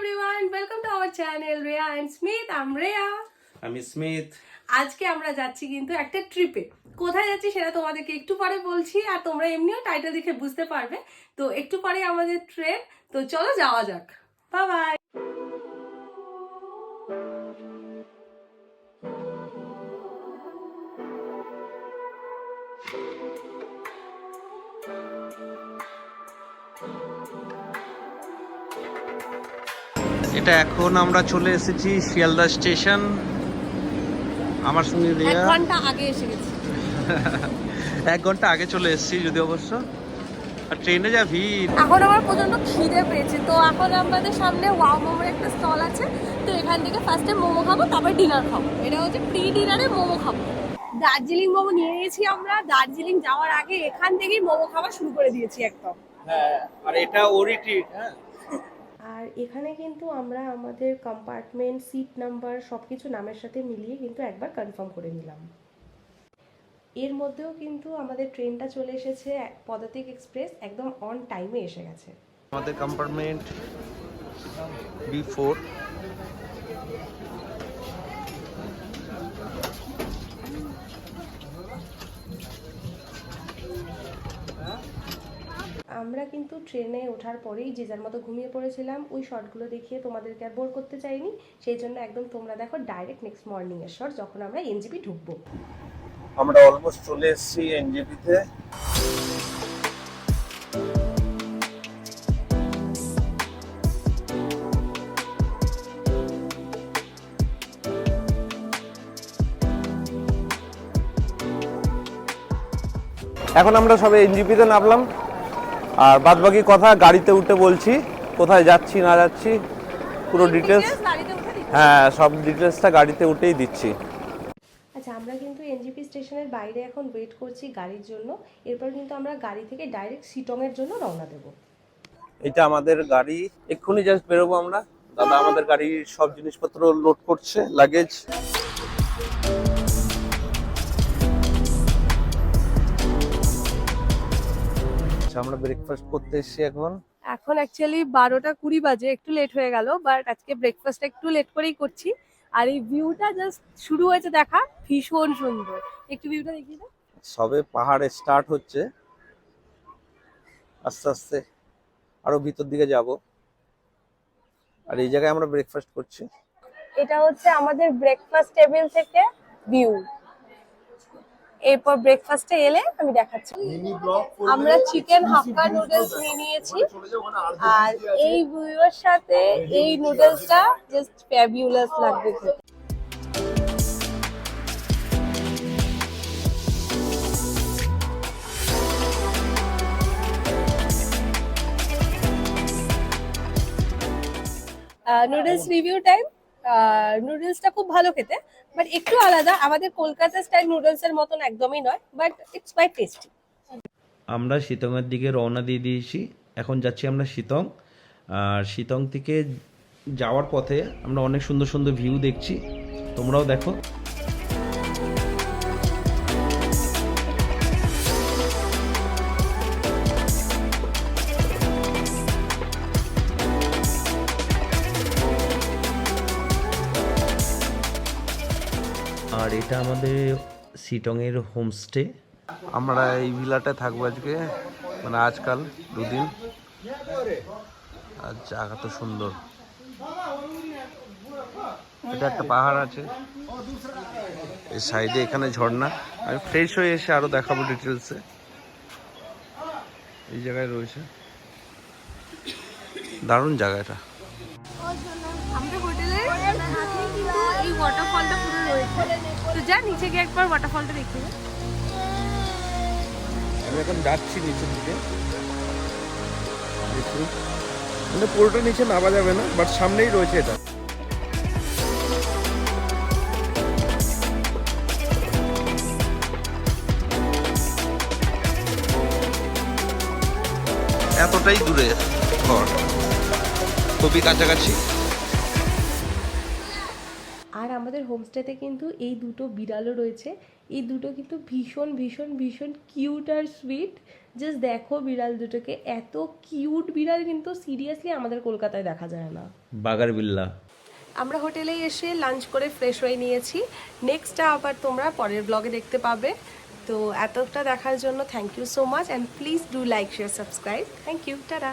everyone, welcome to our channel Rhea and Smith. I'm Rhea. আমি Smith. আজকে আমরা যাচ্ছি কিন্তু একটা ট্রিপে। কোথায় যাচ্ছি সেটা তোমাদেরকে একটু পরে বলছি, আর তোমরা এমনিও টাইটেল দেখে বুঝতে পারবে। তো একটু পরে আমাদের ট্রেন, তো চলো যাওয়া যাক। Bye bye. এটা এখন আমরা চলে এসেছি শিয়ালদা স্টেশন। আমার সঙ্গে এক রিয়া ঘন্টা আগে এসে গেছি। 1 ঘন্টা আগে চলে এসেছি যদি অবশ্য। আর ট্রেনে যা ভিড়। এখন আমার প্রচন্ড খিদে পেয়েছে, তো এখন আমাদের সামনে ওয়াও মোমোর একটা স্টল আছে। তো এখান থেকে ফার্স্টে মোমো খাবো, তারপর ডিনার খাবো। এটা হচ্ছে প্রি ডিনারে মোমো খাবো। দার্জিলিং মোমো নিয়ে গেছি আমরা। দার্জিলিং যাওয়ার আগে এখান থেকেই মোমো খাওয়া শুরু করে দিয়েছি একদম। হ্যাঁ, আর এটা ওরই ট্রিট। হ্যাঁ, আর এখানে কিন্তু আমরা আমাদের কম্পার্টমেন্ট, সিট নাম্বার সব কিছু নামের সাথে মিলিয়ে কিন্তু একবার কনফার্ম করে নিলাম। এর মধ্যেও কিন্তু আমাদের ট্রেনটা চলে এসেছে, পদাতিক এক্সপ্রেস একদম অন টাইমে এসে গেছে। আমাদের কম্পার্টমেন্ট B4। আমরা কিন্তু ট্রেনে ওঠার পরেই যে যার মতো ঘুমিয়ে পড়েছিলাম। ওই শটগুলো দেখিয়ে তোমাদেরকে আর বোর করতে চাইনি, সেই জন্য একদম তোমরা দেখো ডাইরেক্ট নেক্সট মর্নিং এর শট, যখন আমরা এনজেপি ঢুকবো। আমরা অলমোস্ট চলে এসেছি এনজেপিতে। এখন আমরা সবাই এনজিপিতে নামলাম, আর বাদবাকি কথা গাড়িতে উঠে বলছি কোথায় যাচ্ছি না যাচ্ছি পুরো ডিটেলস। হ্যাঁ, সব ডিটেলসটা গাড়িতে উঠেই দিচ্ছি। আচ্ছা, আমরা কিন্তু এনজেপি স্টেশনের বাইরে এখন ওয়েট করছি গাড়ির জন্য। এরপর কিন্তু আমরা গাড়ি থেকে ডাইরেক্ট শিটংয়ের জন্য রওনা দেবো। এটা আমাদের গাড়ি, এক্ষুনি জাস্ট বেরোবো আমরা। দাদা আমাদের গাড়ির সব জিনিসপত্র লোড করছে, লাগেজ। আমরা ব্রেকফাস্ট করতে এসেছি এখন অ্যাকচুয়ালি 12:20 বাজে, একটু লেট হয়ে গেল, বাট আজকে ব্রেকফাস্ট একটু লেট করেই করছি। আর এই ভিউটা জাস্ট শুরু হয়েছে দেখা, ভীষণ সুন্দর। একটু ভিউটা দেখিয়ে দাও। সবে পাহাড়ে স্টার্ট হচ্ছে, আস্তে আস্তে আরো ভিতর দিকে যাব। আর এই জায়গায় আমরা ব্রেকফাস্ট করছি। এটা হচ্ছে আমাদের ব্রেকফাস্ট টেবিল থেকে ভিউ। এরপর ব্রেকফাস্টে এলে আমি দেখাচ্ছি। আমরা চিকেন হাক্কা নুডলস নিয়ে নিয়েছি, আর এই ভিউয়ের সাথে এই নুডলসটা জাস্ট ফ্যাবিউলাস লাগবে খেতে। Noodles review time. নুডলসটা খুব ভালো খেতে, বাট একটু আলাদা। আমাদের কলকাতা স্টাইল নুডলসের মতন একদমই নয়, বাট ইটস কোয়াইট টেস্টি। আমরা শিতংয়ের দিকে রওনা দিয়ে দিয়েছি। এখন যাচ্ছি আমরা শিতং। আর শিতং থেকে যাওয়ার পথে আমরা অনেক সুন্দর সুন্দর ভিউ দেখছি, তোমরাও দেখো। আর এটা আমাদের শিটংয়ের হোমস্টে। আমরা এই ভিলাটায় থাকবো আজকে, মানে আজকাল 2 দিন। আর জায়গা তো সুন্দর। এটা একটা পাহাড় আছে, এই সাইডে এখানে ঝর্ণা। আমি ফ্রেশ হয়ে এসে আরো দেখাবো ডিটেলসে। এই জায়গায় রয়েছে, দারুণ জায়গাটা। আমাদের হোটেলের সাথেই কিন্তু এই ওয়াটারফলটা পুরো রয়েছে। তো যা নিচে গিয়ে একবার ওয়াটারফলটা দেখতে হবে। আমি এখন যাচ্ছি নিচের দিকে। দেখুন, মানে পুরোটা নিচে নামা যাবে না, বাট সামনেই রয়েছে এটা। এতটাই দূরে ঘর, খুবই কাছাকাছি। আর আমাদের হোমস্টেতে কিন্তু এই দুটো বিড়ালও রয়েছে। এই দুটো কিন্তু ভীষণ ভীষণ ভীষণ কিউট আর সুইট। জাস্ট দেখো বিড়াল দুটোকে, এত কিউট বিড়াল কিন্তু সিরিয়াসলি আমাদের কলকাতায় দেখা যায় না। বাগার বিল্লা। আমরা হোটেলে এসে লাঞ্চ করে ফ্রেশ হয়ে নিয়েছি। নেক্সটটা আবার তোমরা পরের ব্লগে দেখতে পাবে। তো এতটা দেখার জন্য thank you so much, and please do like share subscribe. Thank you, tata.